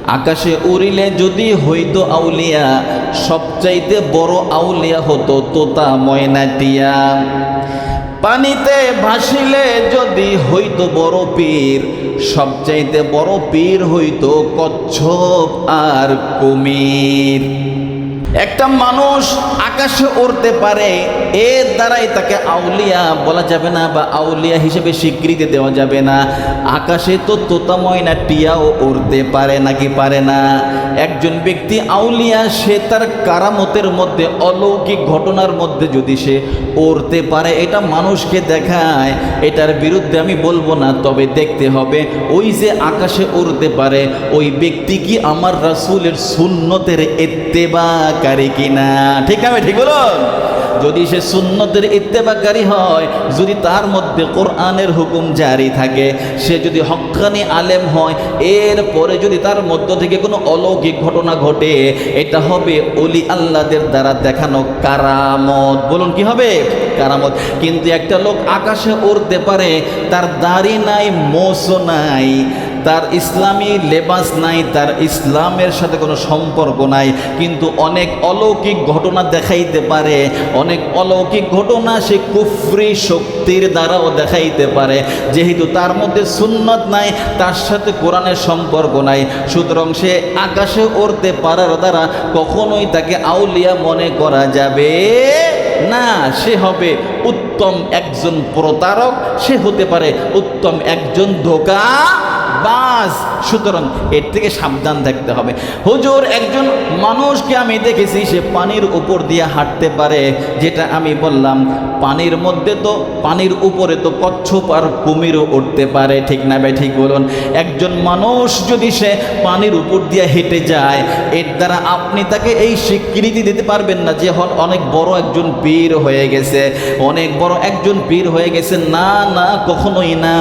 আকাশে উড়িলে যদি হইতো আউলিয়া, সবচাইতে বড় আউলিয়া হতো তোতা ময়নাটিয়া। পানিতে ভাসিলে যদি হইতো বড় পীর, সবচাইতে বড় পীর হইতো কচ্ছপ আর কুমির। একটা মানুষ আকাশে উড়তে পারে, এর দ্বারাই তাকে আউলিয়া বলা যাবে না বা আউলিয়া হিসেবে স্বীকৃতি দেওয়া যাবে না। আকাশে তো তোতা ময়না টিয়াও উড়তে পারে, নাকি পারে না? একজন ব্যক্তি আউলিয়া, সে তার কারামতের মধ্যে, অলৌকিক ঘটনার মধ্যে যদি সে উড়তে পারে, এটা মানুষকে দেখায়, এটার বিরুদ্ধে আমি বলবো না, তবে দেখতে হবে ওই যে আকাশে উড়তে পারে ওই ব্যক্তি কি আমার রাসূলের সুন্নতের ইত্তেবাকারী কিনা। ঠিক না? ঠিক বলুন। যদি সে সুন্নতের ইত্তেবাকারী হয়, যদি তার মধ্যে কোরআনের হুকুম জারি থাকে, সে যদি হক্কানি আলেম হয়, এরপরে যদি তার মধ্য থেকে কোনো অলৌকিক ঘটনা ঘটে, এটা হবে ওলি আল্লাহদের দ্বারা দেখানো কারামত। বলুন কি হবে? কারামত। কিন্তু একটা লোক আকাশে উড়তে পারে, তার দাড়ি নাই, মোছও নাই, তার ইসলামী লেবাস নাই, তার ইসলামের সাথে কোনো সম্পর্ক নাই, কিন্তু অনেক অলৌকিক ঘটনা দেখাইতে পারে। অনেক অলৌকিক ঘটনা সে কুফরি শক্তির দ্বারাও দেখাইতে পারে। যেহেতু তার মধ্যে সুন্নত নাই, তার সাথে কোরআনের সম্পর্ক নাই, সুতরাং সে আকাশে উড়তে পারার দ্বারা কখনোই তাকে আউলিয়া মনে করা যাবে না। সে হবে উত্তম একজন প্রতারক, সে হতে পারে উত্তম একজন ধোঁকাবাজ। সুতরাং এর থেকে সাবধান থাকতে হবে। হুজুর, একজন মানুষকে আমি দেখেছি সে পানির উপর দিয়ে হাঁটতে পারে, যেটা আমি বললাম, পানির মধ্যে তো, পানির উপরে তো কচ্ছপ আর কুমিরও উঠতে পারে। ঠিক না ভাই? ঠিক বলুন। একজন মানুষ যদি সে পানির উপর দিয়ে হেঁটে যায়, এর দ্বারা আপনি তাকে এই স্বীকৃতি দিতে পারবেন না যে অনেক বড় একজন পীর হয়ে গেছে, অনেক বড় একজন পীর হয়ে গেছে। না না, কখনোই না।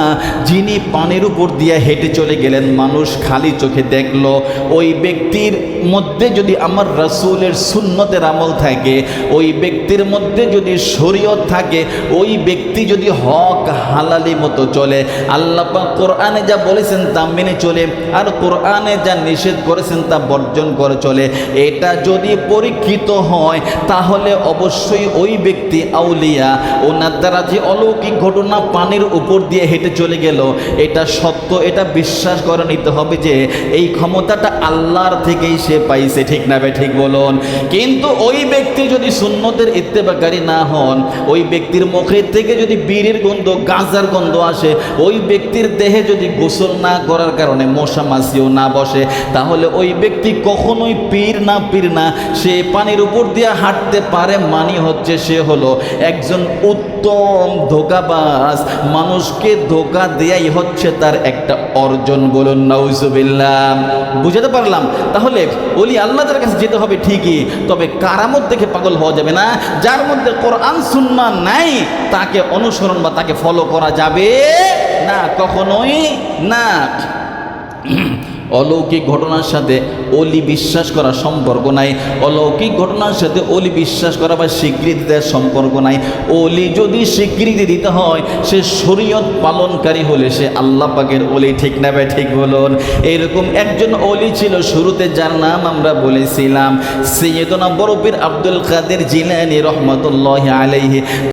যিনি পানির উপর দিয়ে হেঁটে চলে গেলেন, মানুষ খালি চোখে দেখলো, ওই ব্যক্তির মধ্যে যদি আমার রাসূলের সুন্নতের আমল থাকে, ওই ব্যক্তির মধ্যে যদি শরীয়ত থাকে, ওই ব্যক্তি যদি হক হালালি মতো চলে, আল্লাহ পাক কোরআনে যা বলেছেন তা মেনে চলে, আর কোরআনে যা নিষেধ করেছেন তা বর্জন করে চলে, এটা যদি পরীক্ষিত হয়, তাহলে অবশ্যই ওই ব্যক্তি আউলিয়া। ওনার দ্বারা যে অলৌকিক ঘটনা পানির উপর দিয়ে হেঁটে চলে গেল, এটা সত্য, এটা বিশ্বাস করে নিতে হবে যে এই ক্ষমতাটা আল্লাহর থেকেই সে পাইছে। ঠিক না ভাই? ঠিক বলুন। কিন্তু ওই ব্যক্তি যদি সুন্নতের ইত্তেবাকারী না হন, ওই ব্যক্তির মুখের থেকে যদি বীরের গন্ধ, গাঁজার গন্ধ আসে, ওই ব্যক্তির দেহে যদি গোসল না করার কারণে মশা মাছিও না বসে, তাহলে ওই ব্যক্তি কখনোই পীর না। সে পানির উপর দিয়ে হাঁটতে পারে, মানে হচ্ছে সে হলো একজন উত্তম ধোঁকাবাজ। মানুষকে ধোঁকা দেয়াই হচ্ছে তার একটা অর্জন। বলুন নাউজুবিল্লাহ। বুঝাতে পারলাম? তাহলে ওলি আল্লাহদের কাছে যেতে হবে ঠিকই, তবে কারামত দেখে পাগল হওয়া যাবে না। যার মধ্যে কোরআন সুন্নাহ নাই, তাকে অনুসরণ বা তাকে ফলো করা যাবে না, কখনোই না। অলৌকিক ঘটনার সাথে অলি বিশ্বাস করার সম্পর্ক নাই। অলৌকিক ঘটনার সাথে অলি বিশ্বাস করা বা স্বীকৃতি দেওয়ার সম্পর্ক নাই। অলি যদি স্বীকৃতি দিতে হয়, সে শরীয়ত পালনকারী হলে সে আল্লাহ পাকের অলি। ঠিক না ভাই? ঠিক বলুন। এরকম একজন অলি ছিল শুরুতে, যার নাম আমরা বলেছিলাম সাইয়েদনা বড় পীর আব্দুল কাদের জিলানী রহমাতুল্লাহি আলাইহি।